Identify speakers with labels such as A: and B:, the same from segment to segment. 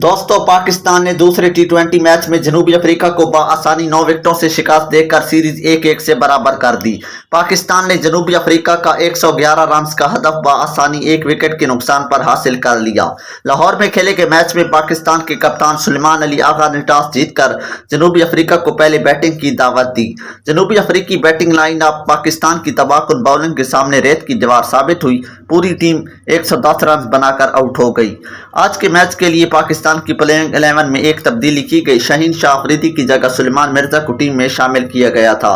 A: दोस्तों, पाकिस्तान ने दूसरे टी20 मैच में जनूबी अफ्रीका को बआसानी 9 विकेटों से शिकस्त देकर सीरीज 1-1 से बराबर कर दी। पाकिस्तान ने जनूबी अफ्रीका का 111 रन का हदफ बआसानी 1 विकेट के नुकसान पर हासिल कर लिया। लाहौर में खेले गए मैच में पाकिस्तान के कप्तान सुलेमान अली आगा ने टॉस जीतकर जनूबी अफ्रीका को पहले बैटिंग की दावत दी। जनूबी अफ्रीकी बैटिंग लाइन अप पाकिस्तान की तबाहकुन बॉलिंग के सामने रेत की दीवार साबित हुई। पूरी टीम 110 रन बनाकर आउट हो गई। आज के मैच के लिए पाकिस्तान की प्लेइंग 11 में एक तब्दीली की गई। शाहीन शाह अफरीदी की जगह सुलेमान मिर्जा को टीम में शामिल किया गया था।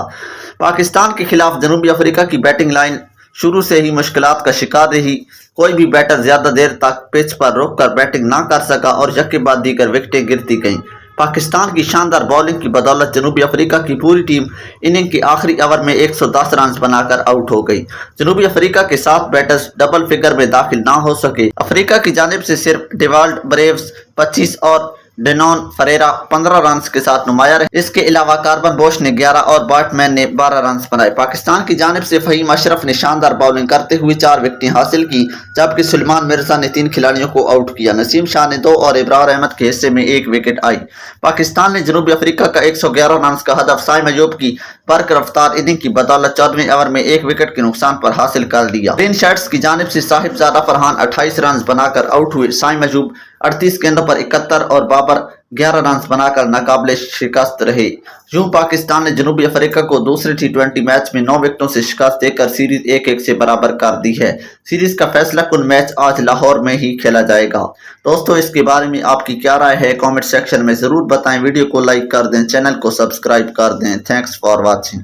A: पाकिस्तान के खिलाफ जनूबी अफ्रीका की बैटिंग लाइन शुरू से ही मुश्किलात का शिकार रही। कोई भी बैटर ज्यादा देर तक पिच पर रुककर बैटिंग ना कर सका और यके बाद दीगर विकेटें गिरती गईं। पाकिस्तान की शानदार बॉलिंग की बदौलत जनूबी अफ्रीका की पूरी टीम इनिंग के आखिरी ओवर में 110 रन बनाकर आउट हो गई। जनूबी अफ्रीका के 7 बैटर्स डबल फिगर में दाखिल ना हो सके। अफ्रीका की जानिब से सिर्फ डेवाल्ड ब्रेव्स 25 और डेनॉन फरेरा 15 रन के साथ नुमाया रहे। इसके अलावा कार्बन बोश ने 11 और बार्टमैन ने 12 रन बनाए। पाकिस्तान की जानिब से फहीम अशरफ ने शानदार बॉलिंग करते हुए 4 विकेटें हासिल की, जबकि सुलेमान मिर्जा ने 3 खिलाड़ियों को आउट किया। नसीम शाह ने 2 और इब्रार अहमद के हिस्से में 1 विकेट आई। पाकिस्तान ने जनूबी अफ्रीका का 111 रन का हदफ साइम अयूब की बर्क रफ्तार इनिंग की बदौलत 14वें ओवर में 1 विकेट के नुकसान पर हासिल कर लिया। ग्रीन शर्ट्स की जानिब से साहिबजादा फरहान 28 रन बनाकर आउट हुए। साइम अयूब 38 गेंदों पर 71 और बाबर 11 रन बनाकर नाकाबिले शिकस्त रहे। यूं पाकिस्तान ने जनूबी अफ्रीका को दूसरे टी20 मैच में 9 विकेटों से शिकस्त देकर सीरीज 1-1 से बराबर कर दी है। सीरीज का फैसला कुन मैच आज लाहौर में ही खेला जाएगा। दोस्तों, इसके बारे में आपकी क्या राय है कमेंट सेक्शन में जरूर बताएं। वीडियो को लाइक कर दें, चैनल को सब्सक्राइब कर दें। Thanks for watching.